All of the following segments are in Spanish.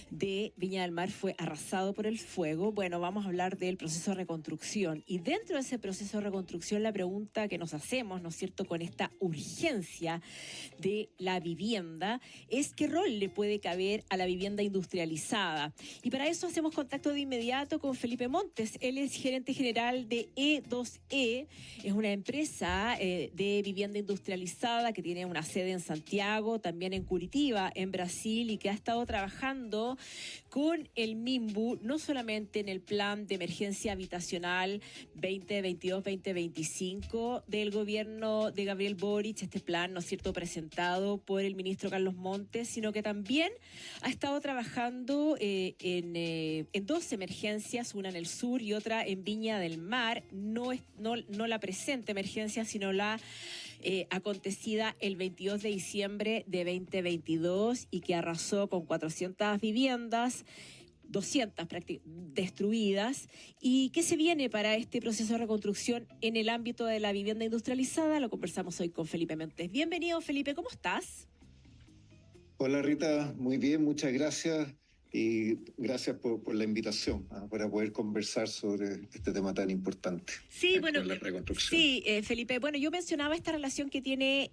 de Viña del Mar fue arrasado por el fuego. Bueno, vamos a hablar del proceso de reconstrucción. Y dentro de ese proceso de reconstrucción, la pregunta que nos hacemos, ¿no es cierto?, con esta urgencia de la vivienda, es qué rol le puede caber a la vivienda industrializada. Y para eso hacemos contacto de inmediato con Felipe Montes. Él es gerente general de E2E. Es una empresa de vivienda industrializada que tiene una sede en Santiago, también en Curitiba, en Brasil, y que ha estado trabajando con el MIMBU, no solamente en el plan de emergencia habitacional 2022-2025 del gobierno de Gabriel Boric, este plan, ¿no es cierto?, presentado por el ministro Carlos Montes, sino que también ha estado trabajando en dos emergencias, una en el sur y otra en Viña del Mar, no la presente emergencia, sino la acontecida el 22 de diciembre de 2022 y que arrasó con 400 viviendas, 200 destruidas. ¿Y qué se viene para este proceso de reconstrucción en el ámbito de la vivienda industrializada? Lo conversamos hoy con Felipe Montes. Bienvenido, Felipe, ¿cómo estás? Hola Rita, muy bien, muchas gracias y gracias por la invitación para poder conversar sobre este tema tan importante. Sí, bueno, la reconstrucción. sí, Felipe, bueno, yo mencionaba esta relación que tiene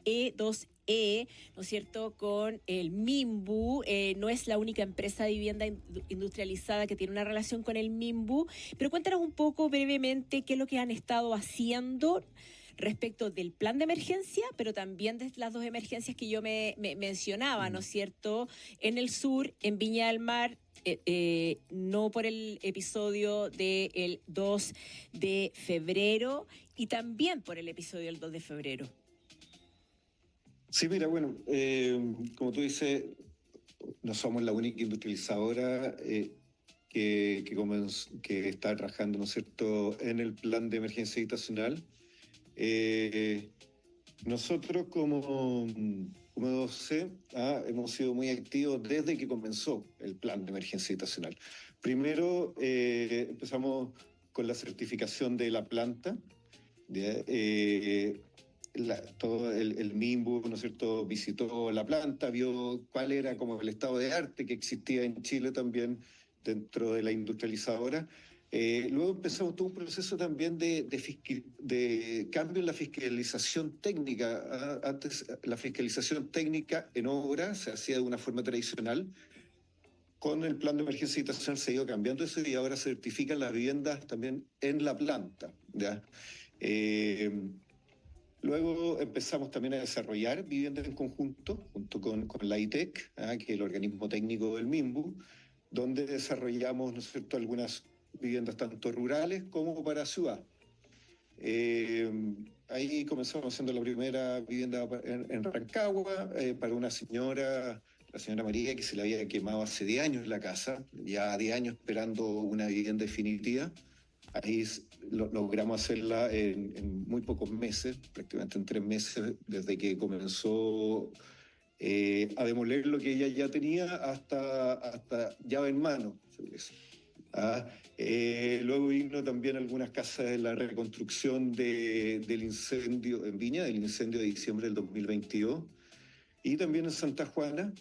E2E, ¿no es cierto?, con el MIMBU. No es la única empresa de vivienda industrializada que tiene una relación con el MIMBU, pero cuéntanos un poco brevemente qué es lo que han estado haciendo respecto del plan de emergencia, pero también de las dos emergencias que yo me mencionaba, ¿no es cierto?, en el sur, en Viña del Mar, no por el episodio del 2 de febrero y también por el episodio del 2 de febrero. Sí, mira, bueno, como tú dices, no somos la única industrializadora que está trabajando, ¿no es cierto?, en el plan de emergencia habitacional. Nosotros como E2E hemos sido muy activos desde que comenzó el plan de emergencia habitacional. Primero empezamos con la certificación de la planta. Todo el MIMBU, ¿no es cierto?, visitó la planta, vio cuál era como el estado de arte que existía en Chile también dentro de la industrializadora. Luego empezamos todo un proceso también de cambio en la fiscalización técnica. Antes la fiscalización técnica en obra se hacía de una forma tradicional. Con el plan de emergencia habitacional se ha ido cambiando eso y ahora certifican las viviendas también en la planta, ¿ya? Luego empezamos también a desarrollar viviendas en conjunto, junto con la ITEC, que es el organismo técnico del MIMBU, donde desarrollamos, ¿no es cierto?, algunas viviendas tanto rurales como para ciudad. Ahí comenzamos haciendo la primera vivienda en Rancagua para una señora, la señora María, que se le había quemado hace 10 años la casa, ya 10 años esperando una vivienda definitiva. Ahí logramos hacerla en muy pocos meses, prácticamente en 3 meses, desde que comenzó a demoler lo que ella ya tenía hasta llave en mano. Luego vino también algunas casas de la reconstrucción del incendio en Viña, del incendio de diciembre del 2022, y también en Santa Juana,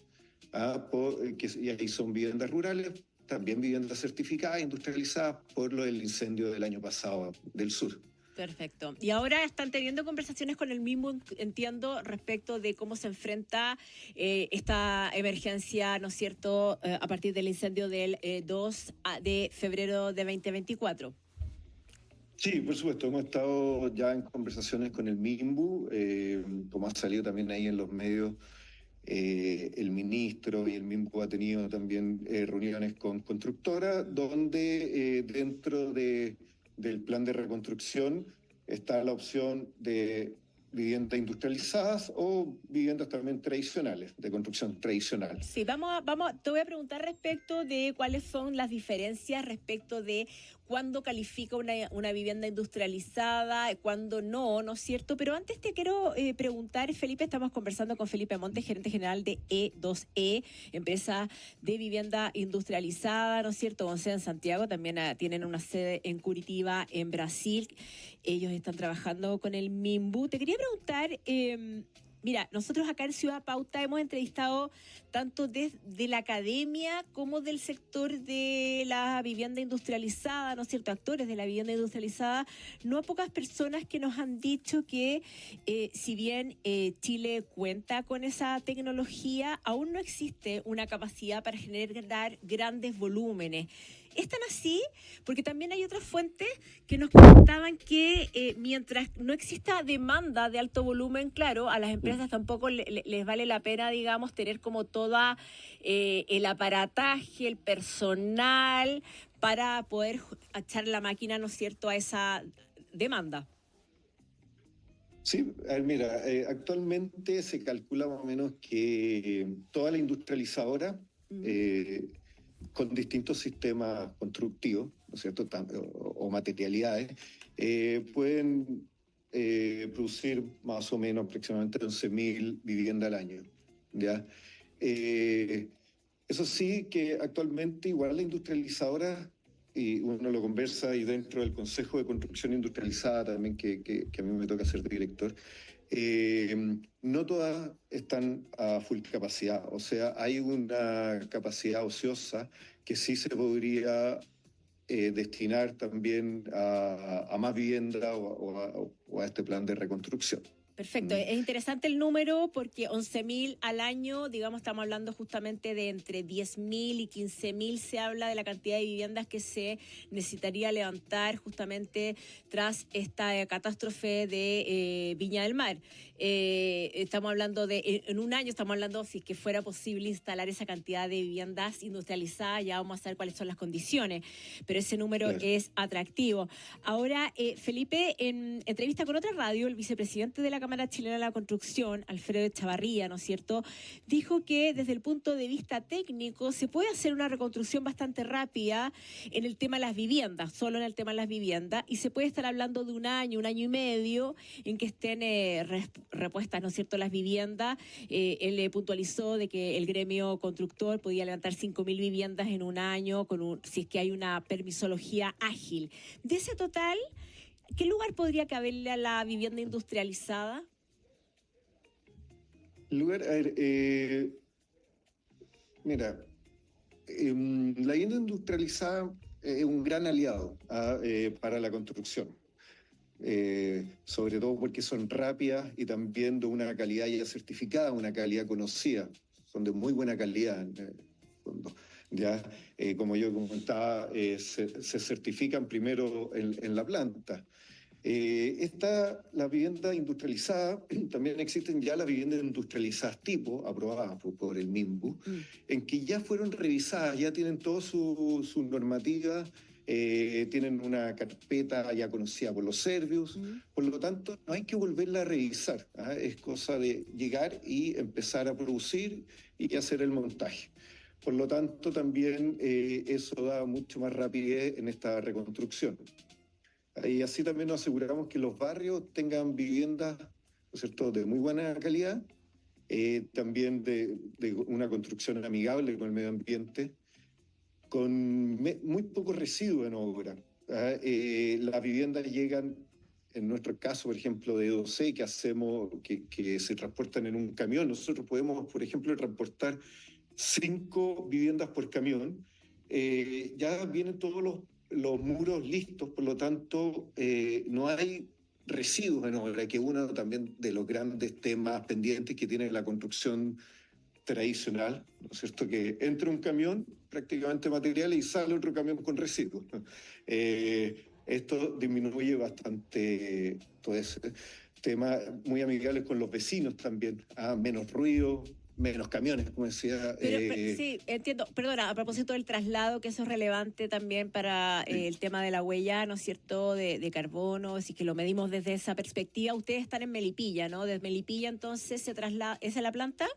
y ahí son viviendas rurales, también viviendas certificadas, industrializadas por lo del incendio del año pasado del sur. Perfecto. Y ahora están teniendo conversaciones con el mismo, entiendo, respecto de cómo se enfrenta esta emergencia, ¿no es cierto?, a partir del incendio del 2 de febrero de 2024. Sí, por supuesto, hemos estado ya en conversaciones con el MIMBU, como ha salido también ahí en los medios. El ministro y el MIMBU ha tenido también reuniones con constructoras donde dentro del plan de reconstrucción está la opción de viviendas industrializadas o viviendas también tradicionales, de construcción tradicional. Sí, te voy a preguntar respecto de cuáles son las diferencias respecto de cuándo califica una vivienda industrializada, cuándo no, ¿no es cierto? Pero antes te quiero preguntar, Felipe, estamos conversando con Felipe Montes, gerente general de E2E, empresa de vivienda industrializada, ¿no es cierto?, con sede en Santiago, también tienen una sede en Curitiba, en Brasil. Ellos están trabajando con el MIMBU. Te quería preguntar, Mira, nosotros acá en Ciudad Pauta hemos entrevistado tanto de la academia como del sector de la vivienda industrializada, ¿no es cierto? Actores de la vivienda industrializada, no a pocas personas que nos han dicho que si bien Chile cuenta con esa tecnología, aún no existe una capacidad para generar grandes volúmenes. Es tan así porque también hay otras fuentes que nos comentaban que mientras no exista demanda de alto volumen, claro, a las empresas tampoco les vale la pena, digamos, tener como toda el aparataje, el personal para poder echar la máquina, ¿no es cierto?, a esa demanda. Sí, a ver, mira, actualmente se calcula más o menos que toda la industrializadora, Mm. eh, con distintos sistemas constructivos, ¿no es cierto?, o materialidades, pueden producir más o menos aproximadamente 11.000 viviendas al año, ¿ya? Eh, Eso sí que actualmente igual la industrializadora, y uno lo conversa y dentro del Consejo de Construcción Industrializada también, que a mí me toca ser director, no todas están a full capacidad. O sea, hay una capacidad ociosa que sí se podría destinar también a más vivienda o a este plan de reconstrucción. Perfecto, ¿Mm? es interesante el número porque 11.000 al año, digamos, estamos hablando justamente de entre 10.000 y 15.000, se habla de la cantidad de viviendas que se necesitaría levantar justamente tras esta catástrofe de Viña del Mar. Estamos hablando en un año, estamos hablando si es que fuera posible instalar esa cantidad de viviendas industrializadas, ya vamos a saber cuáles son las condiciones, pero ese número Claro. es atractivo. Ahora, Felipe, en entrevista con otra radio, el vicepresidente de la Cámara Chilena de la Construcción, Alfredo Echavarría, ¿no es cierto?, dijo que desde el punto de vista técnico se puede hacer una reconstrucción bastante rápida en el tema de las viviendas, solo en el tema de las viviendas, y se puede estar hablando de un año y medio en que estén repuestas, ¿no es cierto?, las viviendas. Él puntualizó de que el gremio constructor podía levantar 5.000 viviendas en un año si es que hay una permisología ágil. De ese total, ¿qué lugar podría caberle a la vivienda industrializada? Lugar, a ver, mira, la vivienda industrializada es un gran aliado para la construcción, sobre todo porque son rápidas y también de una calidad ya certificada, una calidad conocida, son de muy buena calidad. Ya, como yo comentaba, se certifican primero en la planta. La vivienda industrializada, también existen ya las viviendas industrializadas tipo, aprobadas por el MIMBU, Mm. en que ya fueron revisadas, ya tienen toda su normativa, tienen una carpeta ya conocida por los servicios, por lo tanto no hay que volverla a revisar, ¿ah? Es cosa de llegar y empezar a producir y hacer el montaje. Por lo tanto, también eso da mucho más rapidez en esta reconstrucción. Y así también nos aseguramos que los barrios tengan viviendas, ¿no es cierto?, de muy buena calidad, también de una construcción amigable con el medio ambiente, con muy poco residuo en obra. Las viviendas llegan, en nuestro caso, por ejemplo, de E2C, que se transportan en un camión. Nosotros podemos, por ejemplo, transportar 5 viviendas por camión. Ya vienen todos los muros listos, por lo tanto, no hay residuos en obra, que uno también de los grandes temas pendientes que tiene la construcción tradicional, ¿no es cierto?, que entra un camión prácticamente material y sale otro camión con residuos. Esto disminuye bastante todo ese tema, muy amigables con los vecinos también, menos ruido, menos camiones, como decía. Pero sí, entiendo. Perdona, a propósito del traslado, que eso es relevante también para el tema de la huella, ¿no es cierto?, de carbono, si que lo medimos desde esa perspectiva. Ustedes están en Melipilla, ¿no? Desde Melipilla, entonces, se traslada. ¿Esa es la planta?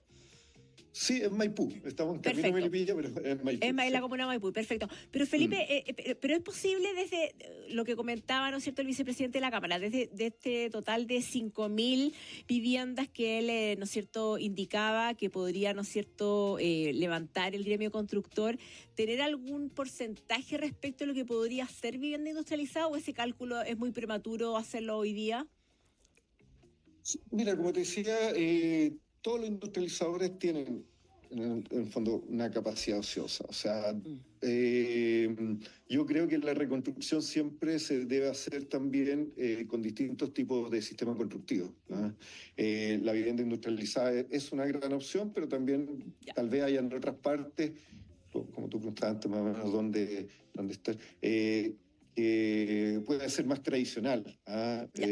Sí, es Maipú. Estamos en camino a Perfecto. Melipilla, pero es Maipú. En la Sí. comuna de Maipú, perfecto. Pero Felipe, Mm. pero es posible desde lo que comentaba, ¿no es cierto?, el vicepresidente de la Cámara, desde de este total de 5.000 viviendas que él, ¿no es cierto?, indicaba que podría, ¿no es cierto?, levantar el gremio constructor, ¿tener algún porcentaje respecto a lo que podría ser vivienda industrializada o ese cálculo es muy prematuro hacerlo hoy día? Mira, como te decía, todos los industrializadores tienen, en el fondo, una capacidad ociosa. O sea, Mm, eh, yo creo que la reconstrucción siempre se debe hacer también con distintos tipos de sistemas constructivos. mm, ¿Ah? La vivienda industrializada es una gran opción, pero también ya. tal vez haya en otras partes, como tú preguntabas antes, más o menos, dónde está, que puede ser más tradicional. ¿Ah? Ya.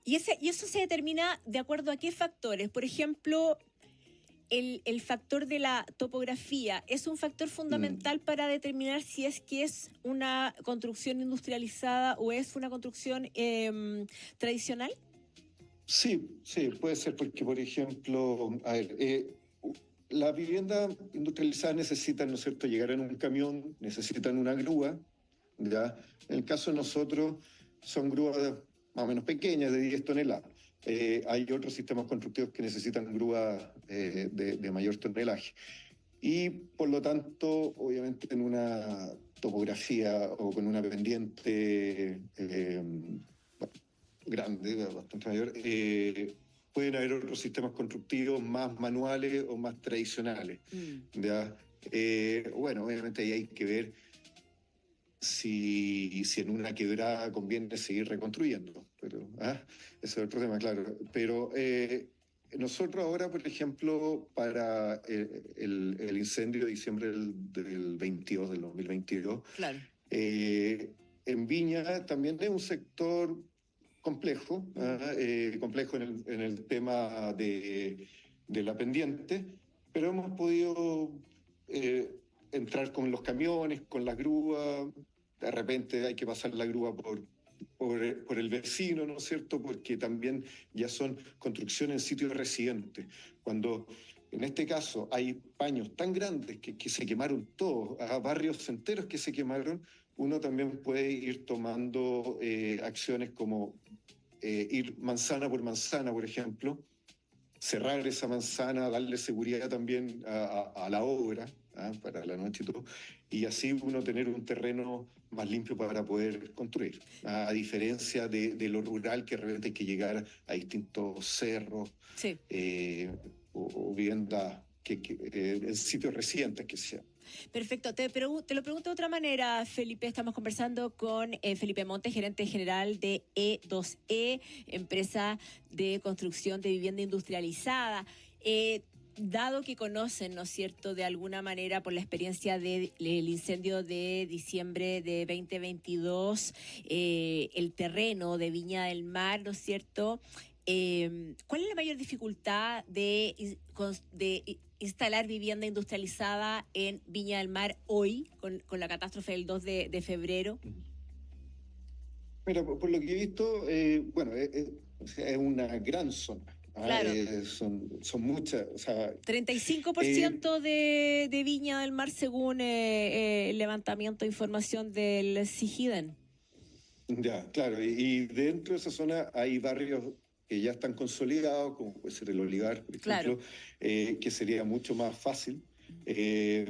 Y eso se determina de acuerdo a qué factores. Por ejemplo, el factor de la topografía es un factor Mm. fundamental para determinar si es que es una construcción industrializada o es una construcción tradicional. Sí, sí, puede ser porque, por ejemplo, a ver, las viviendas industrializadas necesitan, ¿no es cierto?, llegar en un camión, necesitan una grúa, ¿ya? En el caso de nosotros, son grúas más o menos pequeñas, de 10 toneladas. Hay otros sistemas constructivos que necesitan grúas de mayor tonelaje. Y, por lo tanto, obviamente, en una topografía o con una pendiente grande, bastante mayor, pueden haber otros sistemas constructivos más manuales o más tradicionales. Mm, ¿Ya? Bueno, obviamente ahí hay que ver si en una quebrada conviene seguir reconstruyendo, pero ese es otro tema, claro. Pero nosotros ahora, por ejemplo, para el incendio de diciembre del 22, del 2022, claro. eh, en Viña también es un sector complejo, Mm, complejo en el tema de la pendiente, pero hemos podido eh, entrar con los camiones, con las grúas, de repente hay que pasar la grúa por el vecino, ¿no es cierto? Porque también ya son construcciones en sitios residentes. Cuando en este caso hay paños tan grandes que se quemaron todos, barrios enteros que se quemaron, uno también puede ir tomando acciones como ir manzana por manzana, por ejemplo, cerrar esa manzana, darle seguridad también a la obra, para la noche y todo, y así uno tener un terreno más limpio para poder construir, a diferencia de lo rural que realmente hay que llegar a distintos cerros sí. eh, o viviendas en sitios recientes que sean. Perfecto. Te lo pregunto de otra manera, Felipe. Estamos conversando con Felipe Montes, gerente general de E2E, empresa de construcción de vivienda industrializada. Dado que conocen, ¿no es cierto?, de alguna manera por la experiencia del incendio de diciembre de 2022, el terreno de Viña del Mar, ¿no es cierto? ¿Cuál es la mayor dificultad de instalar vivienda industrializada en Viña del Mar hoy, con la catástrofe del 2 de febrero? Mira, por lo que he visto, bueno, o sea, es una gran zona. Claro, Son muchas. O sea, eh, 35% de Viña del Mar según el levantamiento de información del CIGIDEN. ya, claro. Y dentro de esa zona hay barrios que ya están consolidados, como puede ser el Olivar, por Claro. ejemplo, que sería mucho más fácil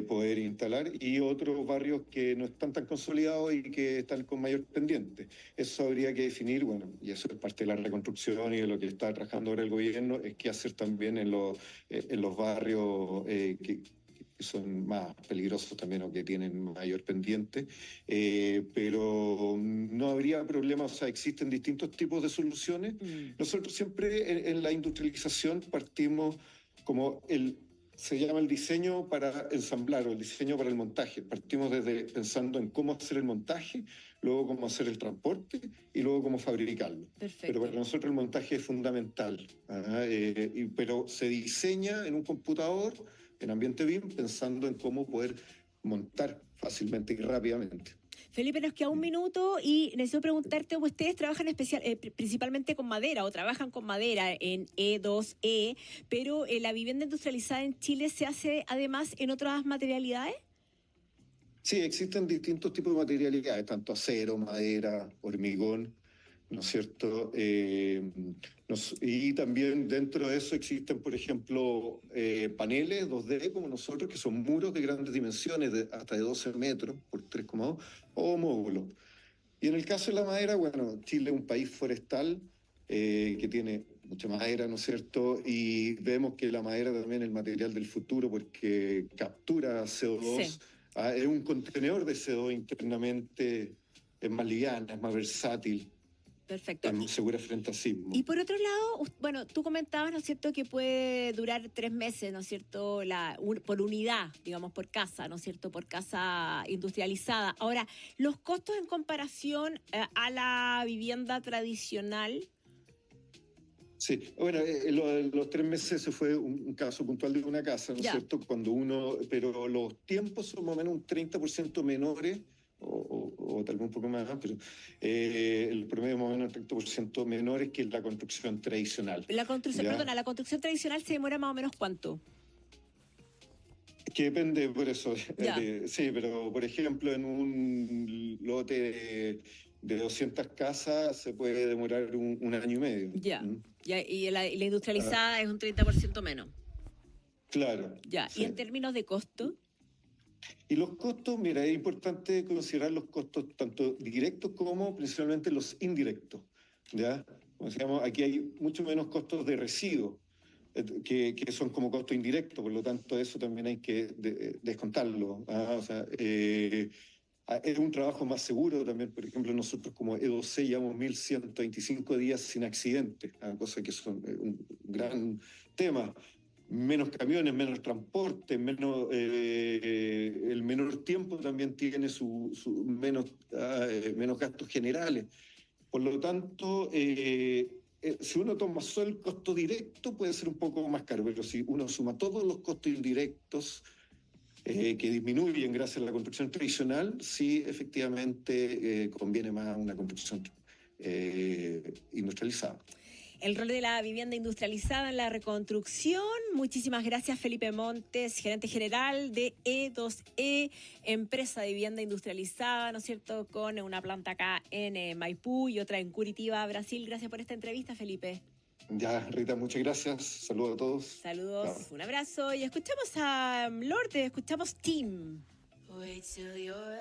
poder instalar, y otros barrios que no están tan consolidados y que están con mayor pendiente. Eso habría que definir, bueno, y eso es parte de la reconstrucción y de lo que está trabajando ahora el gobierno, es qué hacer también en los barrios que son más peligrosos también o que tienen mayor pendiente, pero no habría problema. O sea, existen distintos tipos de soluciones. Mm, Nosotros siempre en la industrialización partimos como se llama el diseño para ensamblar o el diseño para el montaje. Partimos desde pensando en cómo hacer el montaje, luego cómo hacer el transporte y luego cómo fabricarlo. Pero perfecto. para nosotros el montaje es fundamental, pero se diseña en un computador, en ambiente BIM, pensando en cómo poder montar fácilmente y rápidamente. Felipe, nos queda un minuto y necesito preguntarte, ustedes trabajan principalmente con madera o trabajan con madera en E2E, pero la vivienda industrializada en Chile se hace además en otras materialidades. Sí, existen distintos tipos de materialidades, tanto acero, madera, hormigón, ¿no es cierto? Y también dentro de eso existen, por ejemplo, paneles 2D como nosotros, que son muros de grandes dimensiones, hasta de 12 metros por 3,2, o módulos. Y en el caso de la madera, bueno, Chile es un país forestal que tiene mucha madera, ¿no es cierto? Y vemos que la madera también es el material del futuro porque captura CO2, Sí. es un contenedor de CO2 internamente, es más liviana, es más versátil, Perfecto. es más segura frente a sismos. Y por otro lado, bueno, tú comentabas, ¿no es cierto?, que puede durar 3 meses, ¿no es cierto?, por unidad, digamos, por casa, ¿no es cierto?, por casa industrializada. Ahora, los costos en comparación a la vivienda tradicional. Sí, bueno, los 3 meses eso fue un caso puntual de una casa, ¿no es Ya, cierto? Pero los tiempos son más o menos un 30% menores, o tal vez un poco más, pero el promedio más o menos un 30% menores que la construcción tradicional, la construcción, ¿ya? perdona, la construcción tradicional se demora más o menos ¿cuánto? Que depende por eso, Ya, sí, pero por ejemplo en un lote de 200 casas se puede demorar un año y medio. ya. ¿Mm? Ya, y la Ah, industrializada es un 30% menos. claro, Ya, y en sí. términos de costo, Y los costos, mira, es importante considerar los costos tanto directos como principalmente los indirectos, ¿ya? Como decíamos, aquí hay mucho menos costos de residuos, que son como costos indirectos, por lo tanto eso también hay que descontarlo. O sea, es un trabajo más seguro también, por ejemplo, nosotros como E2C llevamos 1.125 días sin accidentes, cosa que es un gran tema. Menos camiones, menos transporte, el menor tiempo también tiene menos gastos generales. Por lo tanto, si uno toma solo el costo directo puede ser un poco más caro, pero si uno suma todos los costos indirectos, que disminuyen gracias a la construcción tradicional, sí efectivamente conviene más una construcción industrializada. el rol de la vivienda industrializada en la reconstrucción. Muchísimas gracias, Felipe Montes, gerente general de E2E, empresa de vivienda industrializada, ¿no es cierto?, con una planta acá en Maipú y otra en Curitiba, Brasil. Gracias por esta entrevista, Felipe. Ya, Rita, muchas gracias. Saludos a todos. Saludos, Chao. un abrazo y escuchamos a Lourdes, escuchamos Team. Wait till you're